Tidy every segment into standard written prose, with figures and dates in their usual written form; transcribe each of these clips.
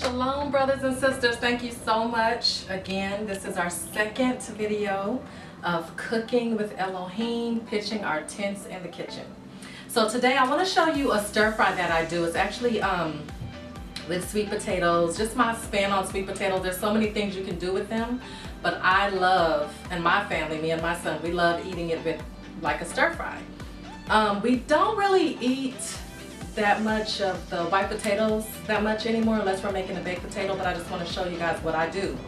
Shalom, brothers and sisters. Thank you so much. Again, this is our second video of cooking with Elohim, pitching our tents in the kitchen. So today I want to show you a stir fry that I do. It's actually with sweet potatoes, just my spin on sweet potatoes. There's so many things you can do with them, but I love, and my family, me and my son, we love eating it with like a stir fry. We don't really eat that much of the white potatoes that much anymore unless we're making a baked potato, but I just want to show you guys what I do.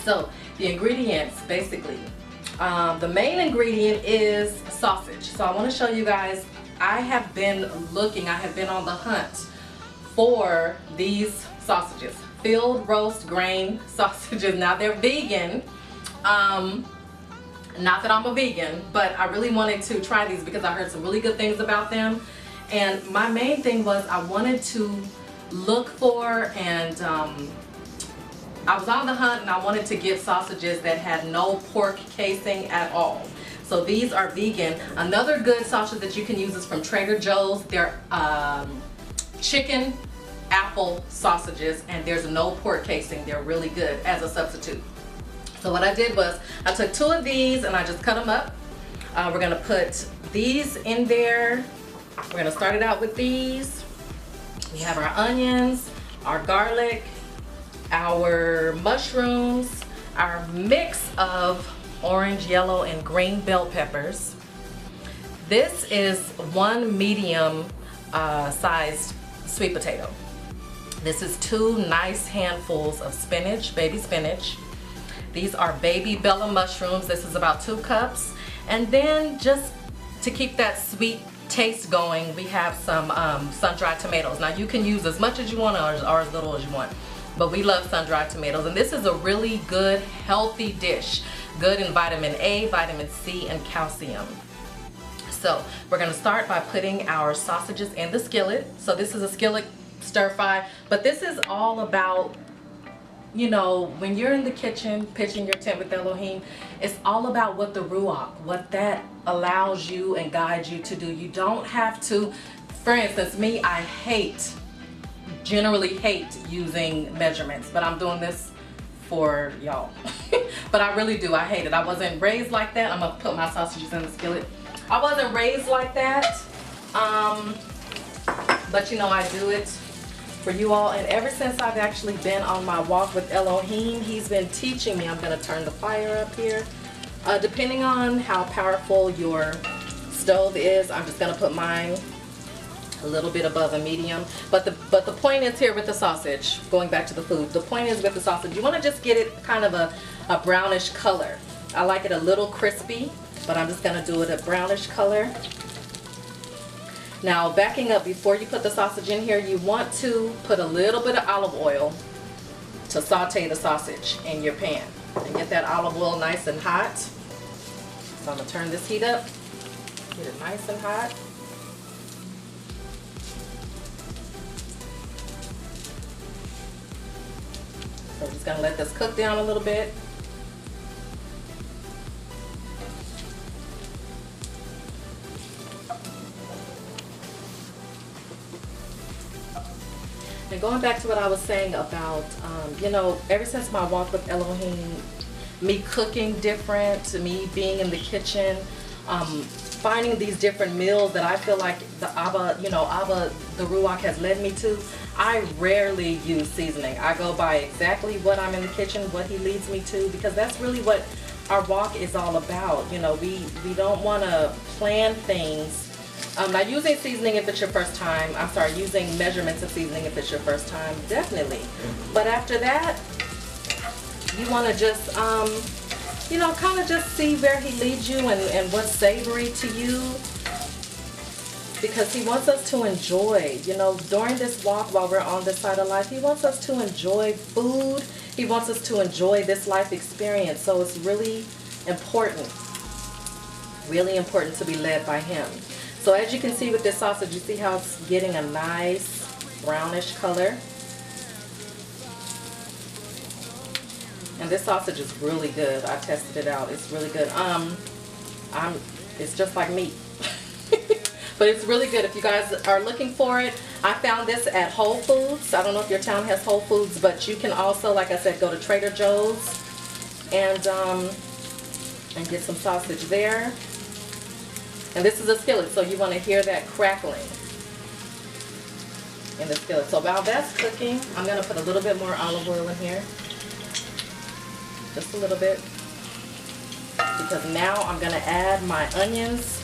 So the ingredients, basically, the main ingredient is sausage. So I want to show you guys, I have been on the hunt for these sausages, field roast grain sausages. Now they're vegan. Not that I'm a vegan, but I really wanted to try these because I heard some really good things about them. And my main thing was I wanted to look for, and I was on the hunt and I wanted to get sausages that had no pork casing at all. So these are vegan. Another good sausage that you can use is from Trader Joe's. They're chicken apple sausages, and there's no pork casing. They're really good as a substitute. So what I did was I took 2 of these and I just cut them up. We're gonna put these in there. We're gonna start it out with these. We have our onions, our garlic, our mushrooms, our mix of orange, yellow, and green bell peppers. This is 1 medium sized sweet potato. This is 2 nice handfuls of spinach, baby spinach. These are baby bella mushrooms. This is about 2 cups. And then just to keep that sweet taste going, we have some sun-dried tomatoes. Now you can use as much as you want or as little as you want, but we love sun-dried tomatoes. And this is a really good, healthy dish. Good in vitamin A, vitamin C, and calcium. So we're gonna start by putting our sausages in the skillet. So this is a skillet stir fry, but this is all about, you know, when you're in the kitchen pitching your tent with Elohim, it's all about what the ruach, what that allows you and guides you to do. You don't have to, for instance, me, I generally hate using measurements, but I'm doing this for y'all. But I really do, I hate it. I wasn't raised like that. I'm gonna put my sausages in the skillet. I wasn't raised like that, but you know, I do it for you all. And ever since I've actually been on my walk with Elohim, he's been teaching me. I'm going to turn the fire up here. Depending on how powerful your stove is, I'm just going to put mine a little bit above a medium. But the point is here with the sausage, going back to the food, the point is with the sausage, you want to just get it kind of a brownish color. I like it a little crispy, but I'm just going to do it a brownish color. Now, backing up, before you put the sausage in here, you want to put a little bit of olive oil to saute the sausage in your pan. And get that olive oil nice and hot. So I'm going to turn this heat up, get it nice and hot. So I'm just going to let this cook down a little bit. And going back to what I was saying about, you know, ever since my walk with Elohim, me cooking different, me being in the kitchen, finding these different meals that I feel like the the Ruach has led me to, I rarely use seasoning. I go by exactly what I'm in the kitchen, what he leads me to, because that's really what our walk is all about. You know, we don't want to plan things. Now, using seasoning if it's your first time, using measurements of seasoning if it's your first time, definitely. But after that, you want to just, you know, kind of just see where he leads you and what's savory to you. Because he wants us to enjoy, you know, during this walk while we're on this side of life, he wants us to enjoy food. He wants us to enjoy this life experience. So it's really important to be led by him. So as you can see with this sausage, you see how it's getting a nice brownish color. And this sausage is really good. I tested it out. It's really good. It's just like meat. But it's really good if you guys are looking for it. I found this at Whole Foods. I don't know if your town has Whole Foods, but you can also, like I said, go to Trader Joe's and get some sausage there. And this is a skillet, so you want to hear that crackling in the skillet. So while that's cooking, I'm going to put a little bit more olive oil in here. Just a little bit. Because now I'm going to add my onions.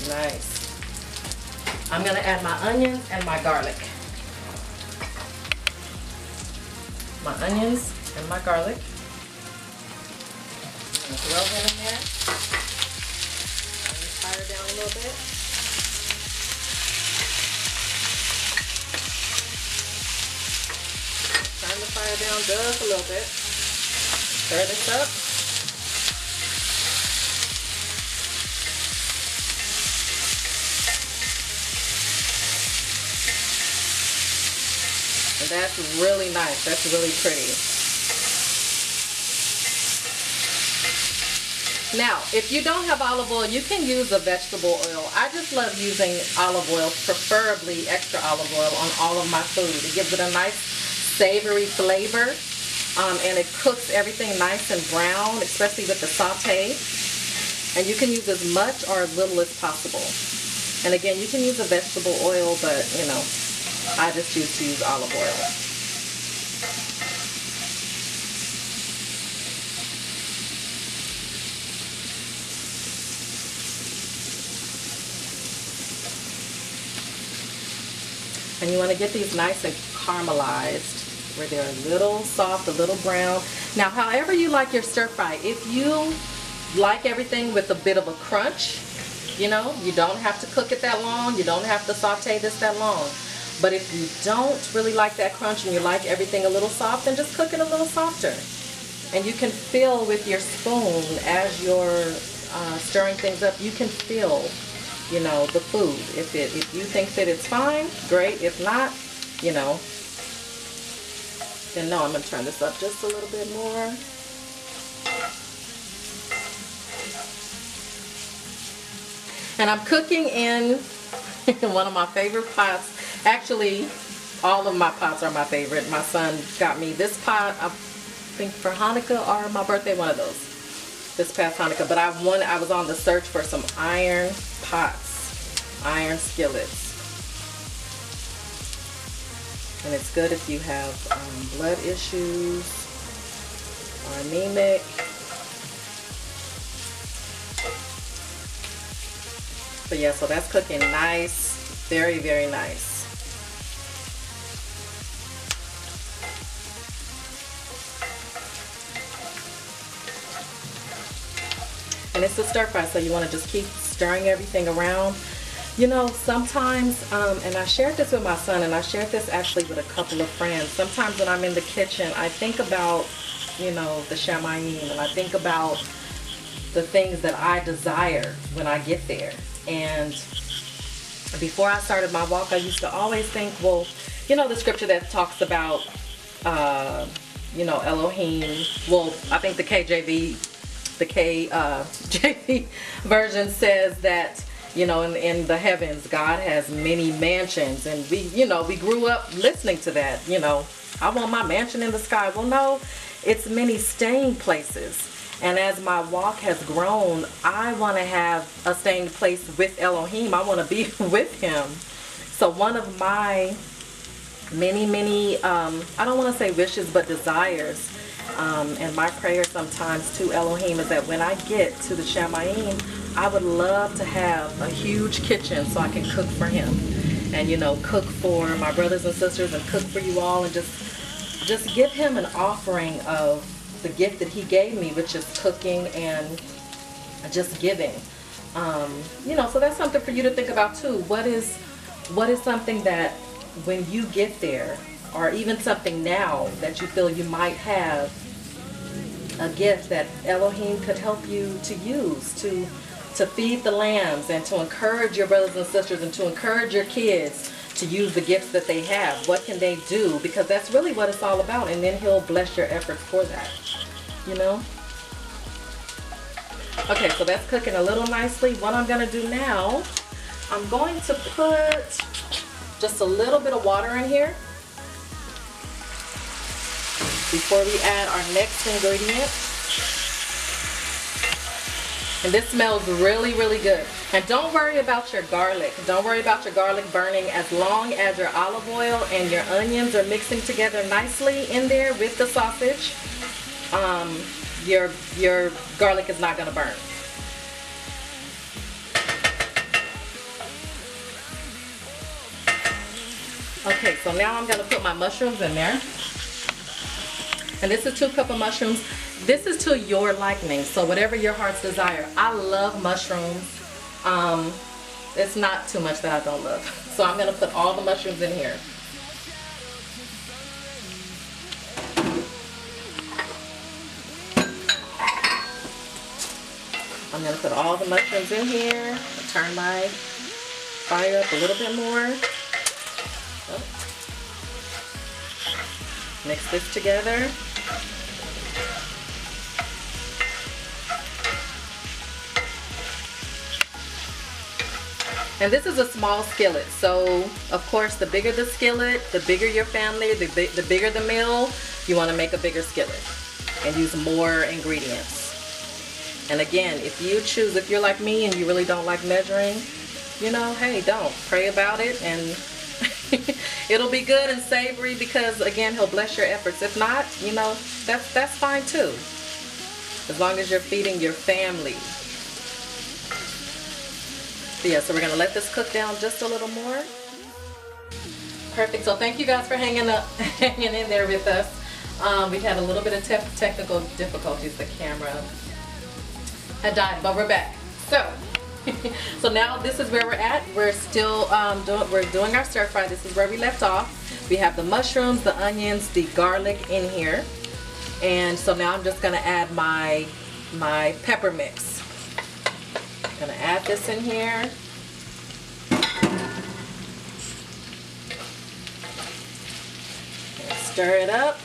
Nice. I'm going to add my onions and my garlic. My onions and my garlic. I'm going to throw them in there. Turn the fire down a little bit. Turn the fire down just a little bit. Stir this up. And that's really nice. That's really pretty. Now, if you don't have olive oil, you can use a vegetable oil. I just love using olive oil, preferably extra olive oil, on all of my food. It gives it a nice savory flavor, and it cooks everything nice and brown, especially with the saute. And you can use as much or as little as possible. And again, you can use a vegetable oil, but you know, I just choose to use olive oil. And you want to get these nice and caramelized, where they're a little soft, a little brown. Now, however you like your stir fry, if you like everything with a bit of a crunch, you know, you don't have to cook it that long, you don't have to saute this that long. But if you don't really like that crunch and you like everything a little soft, then just cook it a little softer. And you can feel with your spoon as you're stirring things up, you can feel, you know, the food. If you think that it's fine, great. If not, you know, then no, I'm going to turn this up just a little bit more. And I'm cooking in one of my favorite pots. Actually, all of my pots are my favorite. My son got me this pot, I think for Hanukkah or my birthday, one of those, this past Hanukkah. But I was on the search for some iron pots, iron skillets. And it's good if you have blood issues or anemic. But yeah, so that's cooking nice, very, very nice. And it's a stir fry, so you want to just keep stirring everything around. You know, sometimes, and I shared this with my son, and I shared this actually with a couple of friends. Sometimes when I'm in the kitchen, I think about, you know, the shamayim, and I think about the things that I desire when I get there. And before I started my walk, I used to always think, well, you know, the scripture that talks about, you know, Elohim. Well, I think the KJV version says that, you know, in the heavens, God has many mansions. And we, you know, we grew up listening to that, you know, I want my mansion in the sky. Well, no, it's many staying places. And as my walk has grown, I want to have a staying place with Elohim. I want to be with him. So one of my many, I don't want to say wishes, but desires, and my prayer sometimes to Elohim is that when I get to the Shamayim, I would love to have a huge kitchen so I can cook for him. And, you know, cook for my brothers and sisters and cook for you all, and just give him an offering of the gift that he gave me, which is cooking and just giving. You know, so that's something for you to think about too. What is something that when you get there, or even something now that you feel you might have a gift that Elohim could help you to use to feed the lambs and to encourage your brothers and sisters and to encourage your kids to use the gifts that they have. What can they do? Because that's really what it's all about, and then he'll bless your efforts for that, you know. Okay, so that's cooking a little nicely. What I'm gonna do now, I'm going to put just a little bit of water in here before we add our next ingredient. And this smells really, really good. And don't worry about your garlic. Don't worry about your garlic burning. As long as your olive oil and your onions are mixing together nicely in there with the sausage, your garlic is not gonna burn. Okay, so now I'm gonna put my mushrooms in there. And this is 2 cups of mushrooms. This is to your liking, so whatever your heart's desire. I love mushrooms. It's not too much that I don't love. So I'm gonna put all the mushrooms in here. I'm gonna put all the mushrooms in here. I'll turn my fire up a little bit more. Oh. Mix this together. And this is a small skillet, so of course the bigger the skillet, the bigger your family, the bigger the meal, you want to make a bigger skillet and use more ingredients. And again, if you choose, if you're like me and you really don't like measuring, you know, hey, don't. Pray about it and it'll be good and savory because, again, he'll bless your efforts. If not, you know, that's fine too, as long as you're feeding your family. Yeah, so we're gonna let this cook down just a little more. Perfect. So thank you guys for hanging in there with us. We had a little bit of technical difficulties. The camera had died, but we're back. So now this is where we're at. We're still doing our stir fry. This is where we left off. We have the mushrooms, the onions, the garlic in here, and so now I'm just gonna add my pepper mix. Gonna add this in here. Stir it up.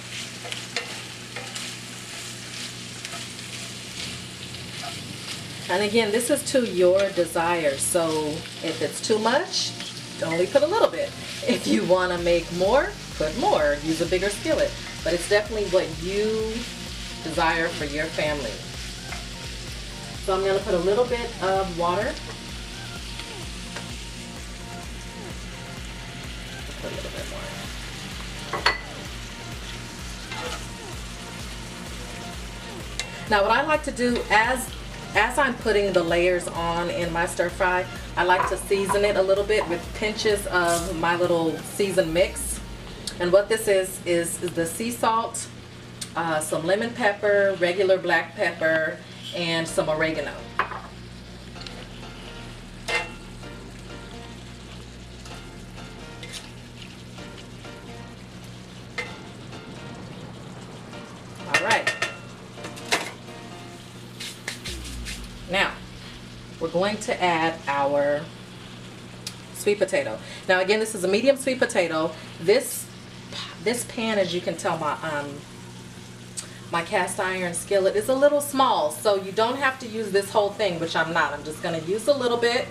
And again, this is to your desire. So if it's too much, only put a little bit. If you want to make more, put more. Use a bigger skillet. But it's definitely what you desire for your family. So I'm going to put a little bit of water. Put a little bit more. Now what I like to do as I'm putting the layers on in my stir fry, I like to season it a little bit with pinches of my little seasoned mix. And what this is the sea salt, some lemon pepper, regular black pepper, and some oregano. All right. Now, we're going to add our sweet potato. Now again, this is a medium sweet potato. This pan, as you can tell, my cast iron skillet is a little small, so you don't have to use this whole thing, which I'm not. I'm just going to use a little bit.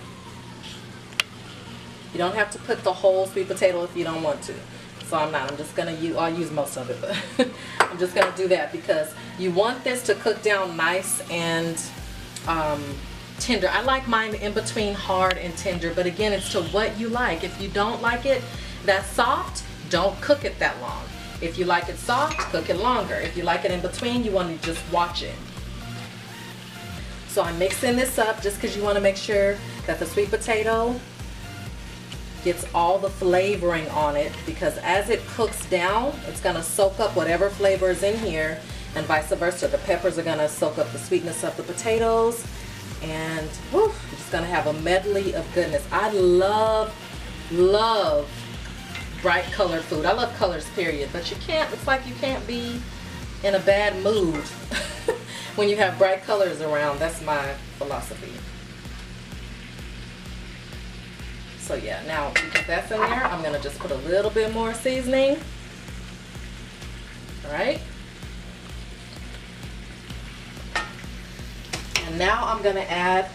You don't have to put the whole sweet potato if you don't want to. So I'm not. I'm just going to use, I'll use most of it, but I'm just going to do that because you want this to cook down nice and tender. I like mine in between hard and tender, but again, it's to what you like. If you don't like it that soft, don't cook it that long. If you like it soft, cook it longer. If you like it in between, you want to just watch it. So I'm mixing this up just because you want to make sure that the sweet potato gets all the flavoring on it, because as it cooks down, it's going to soak up whatever flavor is in here, and vice versa. The peppers are going to soak up the sweetness of the potatoes, and whew, you're just going to have a medley of goodness. I love bright colored food. I love colors, period, but you can't, it's like you can't be in a bad mood when you have bright colors around. That's my philosophy. So yeah, now because that's in there, I'm gonna just put a little bit more seasoning. All right. And Now I'm gonna add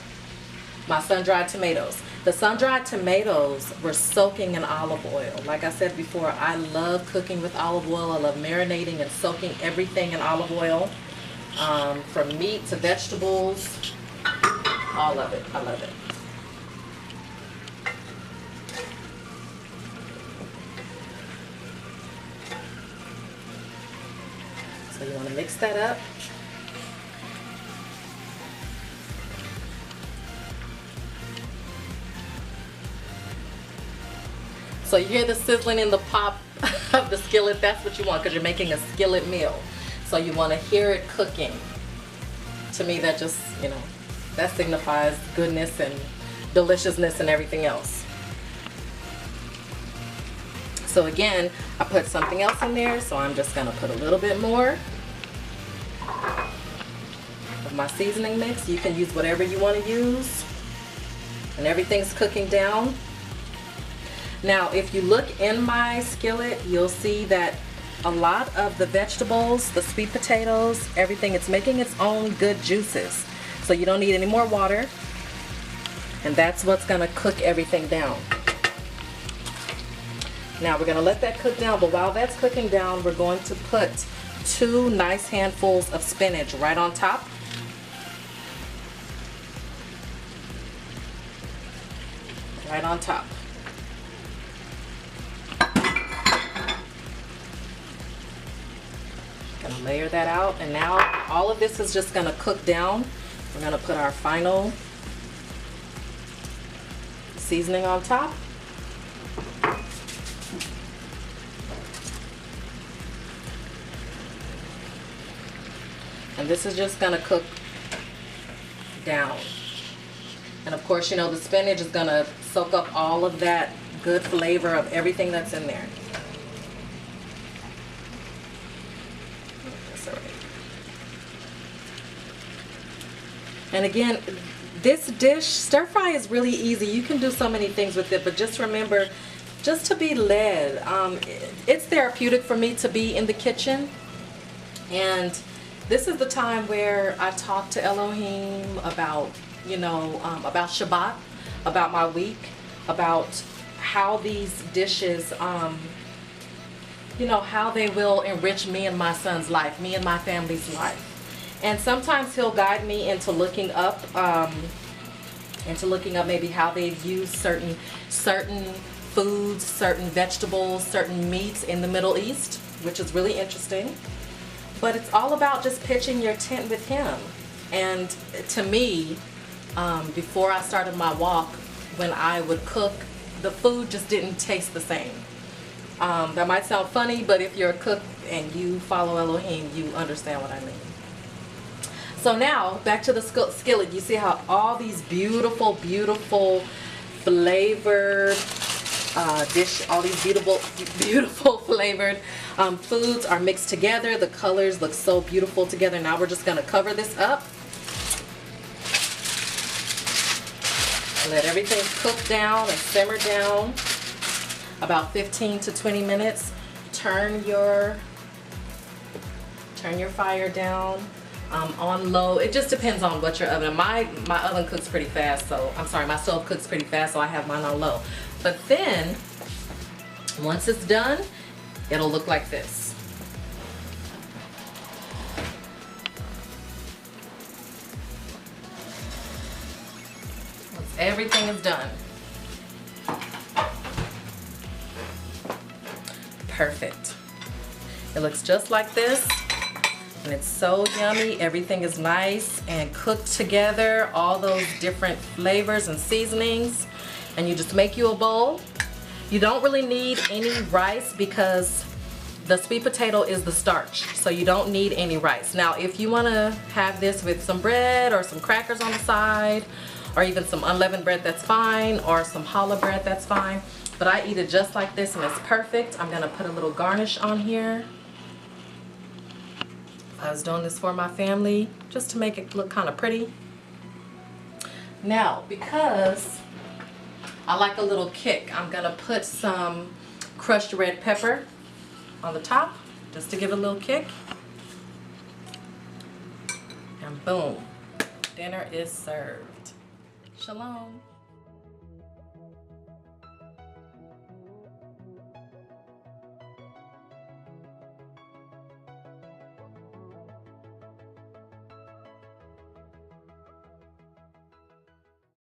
my sun-dried tomatoes. The sun-dried tomatoes were soaking in olive oil. Like I said before, I love cooking with olive oil. I love marinating and soaking everything in olive oil, from meat to vegetables, all of it. I love it. So you want to mix that up. So you hear the sizzling in the pop of the skillet. That's what you want, because you're making a skillet meal. So you want to hear it cooking. To me, that just, you know, that signifies goodness and deliciousness and everything else. So again, I put something else in there, so I'm just gonna put a little bit more of my seasoning mix. You can use whatever you want to use, and everything's cooking down. Now, if you look in my skillet, you'll see that a lot of the vegetables, the sweet potatoes, everything, it's making its own good juices. So you don't need any more water, and that's what's gonna cook everything down. Now we're gonna let that cook down, but while that's cooking down, we're going to put 2 nice handfuls of spinach right on top. Right on top. Gonna layer that out, and now all of this is just gonna cook down. We're gonna put our final seasoning on top. And this is just gonna cook down. And of course, you know, the spinach is gonna soak up all of that good flavor of everything that's in there. That's all right. And again, this dish, stir fry, is really easy. You can do so many things with it, but just remember, just to be led. It's therapeutic for me to be in the kitchen, and this is the time where I talk to Elohim about, you know, about Shabbat, about my week, about how these dishes, you know, how they will enrich me and my son's life, me and my family's life. And sometimes he'll guide me into looking up maybe how they've used certain foods, certain vegetables, certain meats in the Middle East, which is really interesting. But it's all about just pitching your tent with him. And to me, before I started my walk, when I would cook, the food just didn't taste the same. That might sound funny, but if you're a cook and you follow Elohim, you understand what I mean. So now, back to the skillet. You see how all these beautiful, beautiful flavored all these beautiful flavored foods are mixed together. The colors look so beautiful together. Now we're just gonna cover this up. Let everything cook down and simmer down about 15 to 20 minutes. Turn your fire down on low. It just depends on what your oven. My oven cooks pretty fast, so I'm sorry, my stove cooks pretty fast, so I have mine on low. But then once it's done, it'll look like this. Once everything is done. Perfect. It looks just like this, and it's so yummy. Everything is nice and cooked together, all those different flavors and seasonings. And you just make you a bowl. You don't really need any rice because the sweet potato is the starch, so you don't need any rice. Now, if you want to have this with some bread or some crackers on the side, or even some unleavened bread, that's fine, or some challah bread, that's fine. But I eat it just like this, and it's perfect. I'm gonna put a little garnish on here. I was doing this for my family just to make it look kind of pretty. Now, because I like a little kick, I'm gonna put some crushed red pepper on the top just to give it a little kick. And boom, dinner is served. Shalom.